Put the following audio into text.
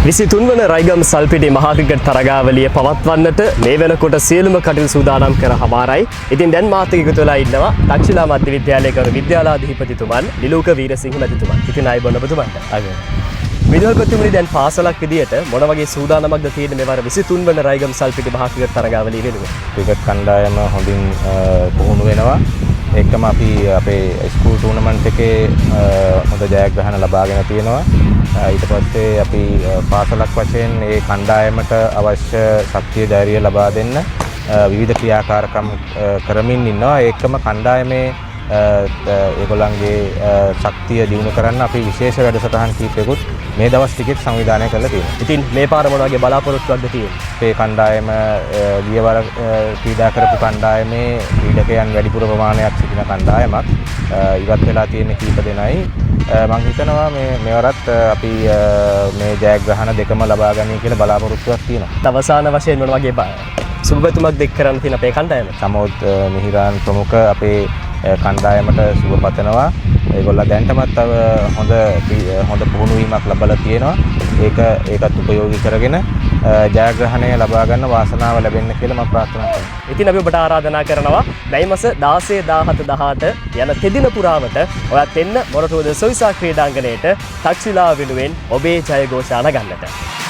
23 වන රයිගම් සල්පිටි මහා ක්‍රිකට් තරගාවලිය පවත්වන්නට මේ වෙනකොට සියලුම කටයුතු සූදානම් කර හමාරයි. ඉතින් දැන් මාත් එක්ක එකතු වෙලා ඉන්නවා තක්ෂිලා මධ්‍ය විද්‍යාලයේ කරු විද්‍යාලාධිපතිතුමන් නිලූක වීරසිංහ මැතිතුමන්. ඉතින් ආයෙ ඔබතුමන්ට. විදුහල්පතිතුමනි දැන් පාසලක් විදියට මොන වගේ සූදානමක්ද තියෙන්නේ මෙවර 23 වන රයිගම් සල්පිටි මහා ක්‍රිකට් තරගාවලිය වෙනුවෙන්? ක්‍රිකට් කණ්ඩායම හොඳින් පුහුණු වෙනවා. ඒකම අපි අපේ ස්කූල් ටූර්නමන්ට් එකේ හොඳ ජයග්‍රහණ ලබාගෙන තියෙනවා. ඊට පස්සේ අපි පාසලක් වශයෙන් මේ කණ්ඩායමට අවශ්‍ය ශක්තිය ධෛර්යය ලබා දෙන්න විවිධ ක්‍රියාකාරකම් කරමින් ඉන්නවා. ඒකම කණ්ඩායමේ ඒගොල්ලන්ගේ ශක්තිය දියුණු කරන්න අපි විශේෂ වැඩසටහන් කීපයකුත් මේ දවස් ටිකේ සංවිධානය කරලා තියෙනවා. ඉතින් මේ පාර මොන වගේ බලාපොරොත්තුවක්ද තියෙන්නේ? මේ කණ්ඩායම ගියවර ක්‍රීඩා කරපු කණ්ඩායමේ ක්‍රීඩකයන් වැඩිපුර ප්‍රමාණයක් සිටින කණ්ඩායමක්. ඉවත් වෙලා තියෙන කීප දෙනයි. මම හිතනවා මේවරත් අපි මේ ජයග්‍රහණ දෙකම ලබා ගන්න කියලා බලාපොරොත්තුවක් තියෙනවා. අවසාන වශයෙන් මොන වගේ සුබපැතුමක් දෙක් කරන්න තියෙන අපේ කණ්ඩායම? සමෝද් මිහිරාන් ප්‍රමුඛ අපේ කණ්ඩායමට සුබ පතනවා. ඒගොල්ලෝ දැන්ටමත් හොඳ පුහුණුවීමක් ලැබලා තියෙනවා. ඒකත් උපයෝගී කරගෙන ජයග්‍රහණය ලබා ගන්න වාසනාව ලැබෙන්න කියලා මම ප්‍රාර්ථනා කරනවා. ඉතින් අපි ඔබට ආරාධනා කරනවා මැයි මාස 16, 17, 18 යන තෙදින පුරාවට ඔයත් එන්න මොරටුව සොයිසා ක්‍රීඩාංගණයට තක්ෂිලා වෙනුවෙන් ඔබේ ජයഘോഷාන ගන්නට.